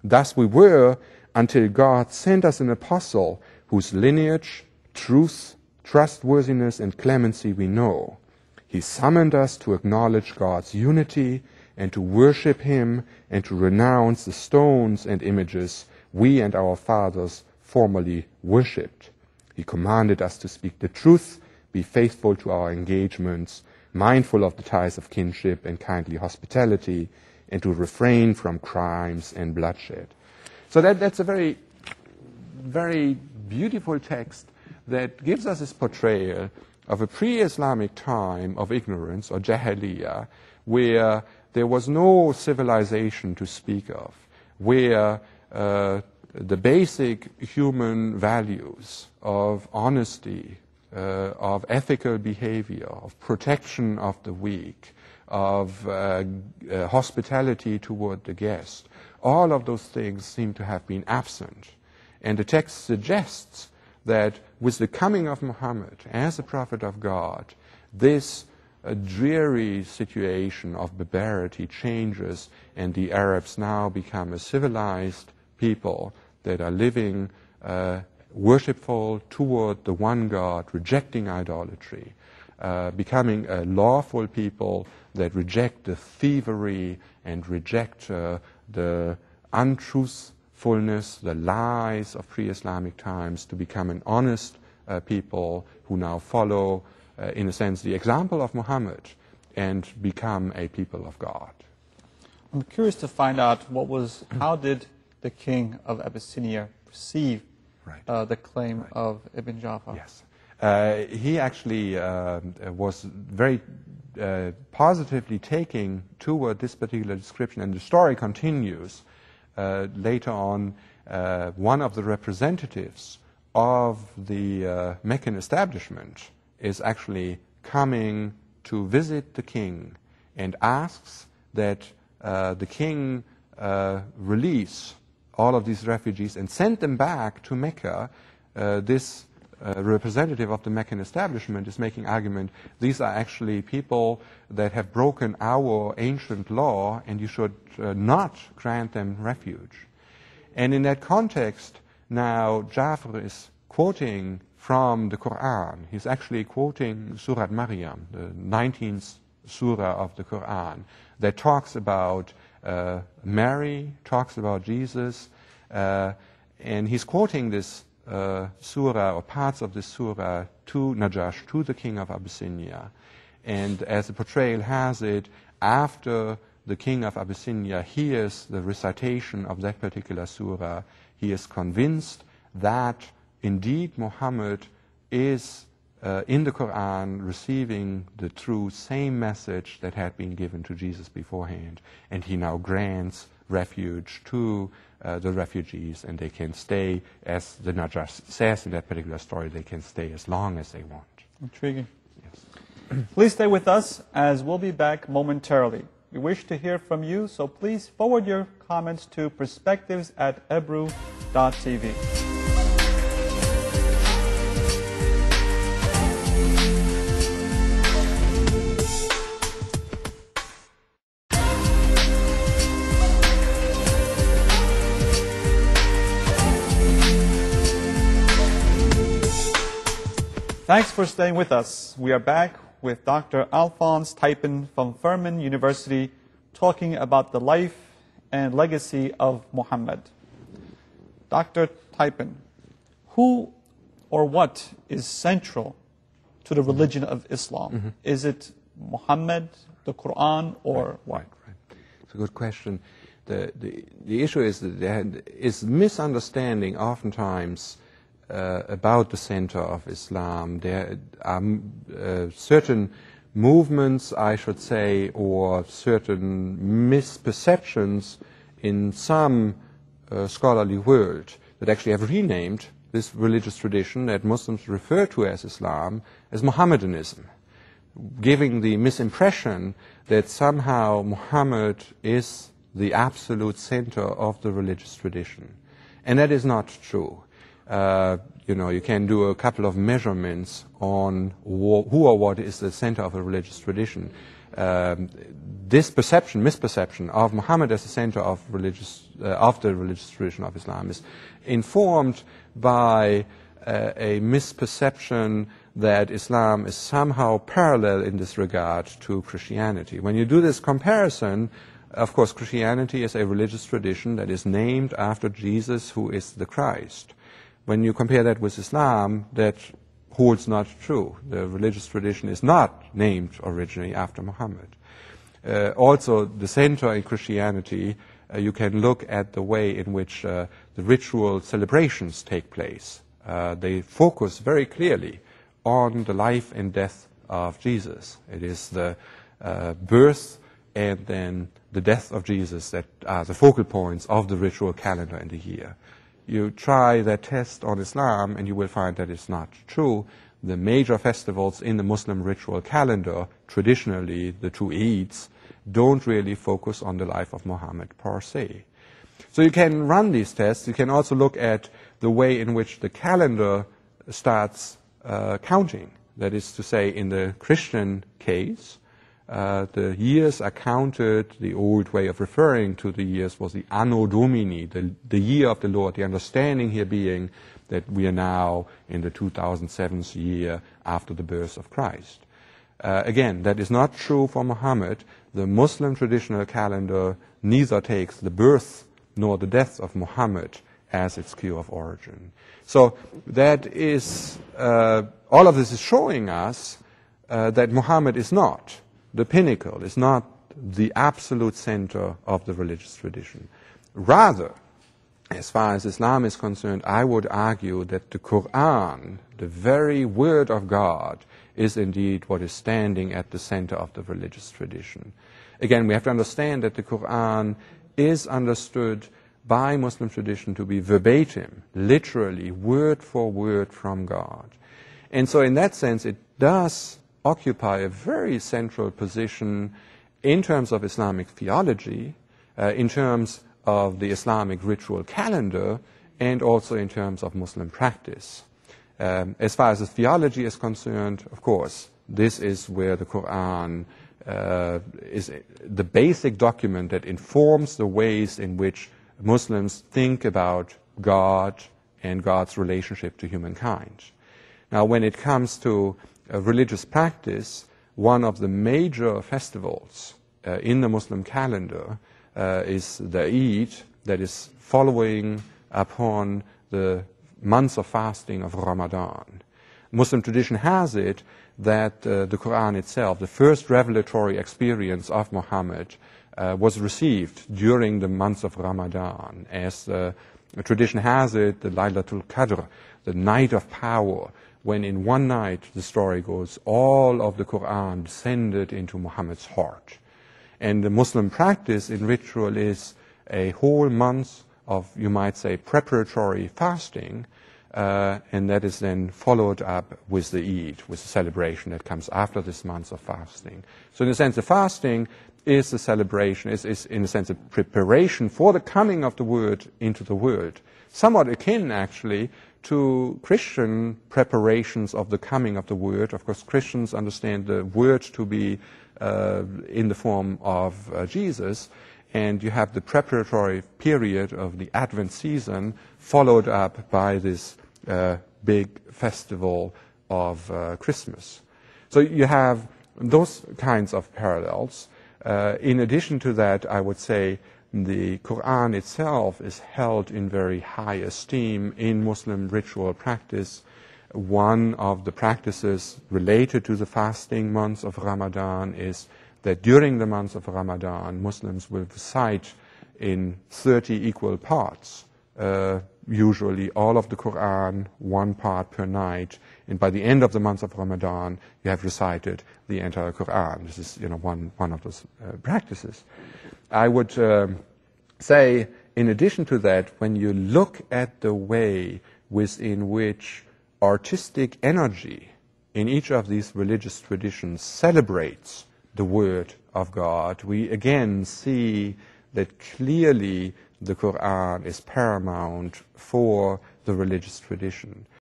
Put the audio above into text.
Thus we were until God sent us an apostle whose lineage, truth, trustworthiness, and clemency we know. He summoned us to acknowledge God's unity and to worship him and to renounce the stones and images we and our fathers formerly worshipped. He commanded us to speak the truth, be faithful to our engagements, mindful of the ties of kinship and kindly hospitality, and to refrain from crimes and bloodshed. So that's a very, very beautiful text that gives us this portrayal of a pre-Islamic time of ignorance, or jahiliyyah, where there was no civilization to speak of, where the basic human values of honesty, of ethical behavior, of protection of the weak, of hospitality toward the guest, all of those things seem to have been absent. And the text suggests that with the coming of Muhammad as a prophet of God, this dreary situation of barbarity changes, and the Arabs now become a civilized people that are living worshipful toward the one God, rejecting idolatry, becoming a lawful people that reject the thievery and reject the untruthfulness, the lies of pre-Islamic times, to become an honest people who now follow, in a sense, the example of Muhammad and become a people of God. I'm curious to find out how did the king of Abyssinia perceive the claim of Ibn Jafar? Yes. He actually was very positively taking toward this particular description, and the story continues. Later on, one of the representatives of the Meccan establishment is actually coming to visit the king and asks that the king release all of these refugees and send them back to Mecca. This representative of the Meccan establishment is making argument, these are actually people that have broken our ancient law, and you should not grant them refuge. And in that context, now Jafar is quoting from the Quran. He's actually quoting Surah Maryam, the 19th surah of the Quran, that talks about Mary, talks about Jesus, and he's quoting this surah, or parts of this surah, to Najash, to the king of Abyssinia. And as the portrayal has it, after the king of Abyssinia hears the recitation of that particular surah, he is convinced that indeed Muhammad is in the Quran receiving the true same message that had been given to Jesus beforehand, and he now grants refuge to the refugees, and they can stay, as the Najash says in that particular story, they can stay as long as they want. Intriguing. Yes. Please stay with us, as we'll be back momentarily. We wish to hear from you, so please forward your comments to perspectives@ebru.tv. Thanks for staying with us. We are back with Dr. Alfons Teipen from Furman University, talking about the life and legacy of Muhammad. Dr. Teipen, who or what is central to the religion of Islam? Mm-hmm. Is it Muhammad, the Quran, or what? Right. It's a good question. The issue is that there is misunderstanding oftentimes about the center of Islam. There are certain movements, I should say, or certain misperceptions in some scholarly world that actually have renamed this religious tradition that Muslims refer to as Islam as Mohammedanism, giving the misimpression that somehow Muhammad is the absolute center of the religious tradition. And that is not true. You can do a couple of measurements on who or what is the center of a religious tradition. This misperception of Muhammad as the center of religious of the religious tradition of Islam is informed by a misperception that Islam is somehow parallel in this regard to Christianity. When you do this comparison, of course, Christianity is a religious tradition that is named after Jesus, who is the Christ. When you compare that with Islam, that holds not true. The religious tradition is not named originally after Muhammad. Also, the center in Christianity, you can look at the way in which the ritual celebrations take place. They focus very clearly on the life and death of Jesus. It is the birth and then the death of Jesus that are the focal points of the ritual calendar in the year. You try that test on Islam and you will find that it's not true. The major festivals in the Muslim ritual calendar, traditionally the two Eids, don't really focus on the life of Muhammad per se. So you can run these tests. You can also look at the way in which the calendar starts counting. That is to say, in the Christian case, the years are counted. The old way of referring to the years was the Anno Domini, the year of the Lord, the understanding here being that we are now in the 2007th year after the birth of Christ. Again, that is not true for Muhammad. The Muslim traditional calendar neither takes the birth nor the death of Muhammad as its cue of origin. So that is, all of this is showing us that Muhammad is not the pinnacle, is not the absolute center of the religious tradition. Rather, as far as Islam is concerned, I would argue that the Quran, the very word of God, is indeed what is standing at the center of the religious tradition. Again, we have to understand that the Quran is understood by Muslim tradition to be verbatim, literally, word for word from God. And so in that sense, it does occupy a very central position in terms of Islamic theology, in terms of the Islamic ritual calendar, and also in terms of Muslim practice. As far as the theology is concerned, of course, this is where the Quran is the basic document that informs the ways in which Muslims think about God and God's relationship to humankind. Now, when it comes to religious practice, one of the major festivals in the Muslim calendar is the Eid, that is following upon the months of fasting of Ramadan. Muslim tradition has it that the Quran itself, the first revelatory experience of Muhammad, was received during the months of Ramadan. As the tradition has it, the Laylatul Qadr, the night of power, when in one night, the story goes, all of the Quran descended into Muhammad's heart. And the Muslim practice in ritual is a whole month of, you might say, preparatory fasting, and that is then followed up with the Eid, with the celebration that comes after this month of fasting. So in a sense, the fasting is a celebration, is in a sense a preparation for the coming of the Word into the world. Somewhat akin, actually, to Christian preparations of the coming of the Word. Of course, Christians understand the Word to be in the form of Jesus, and you have the preparatory period of the Advent season followed up by this big festival of Christmas. So you have those kinds of parallels. In addition to that, I would say the Quran itself is held in very high esteem in Muslim ritual practice. One of the practices related to the fasting months of Ramadan is that during the months of Ramadan, Muslims will recite in 30 equal parts, usually all of the Quran, one part per night, and by the end of the month of Ramadan, you have recited the entire Quran. This is, one of those practices. I would say, in addition to that, when you look at the way within which artistic energy in each of these religious traditions celebrates the Word of God, we again see that clearly the Quran is paramount for the religious tradition.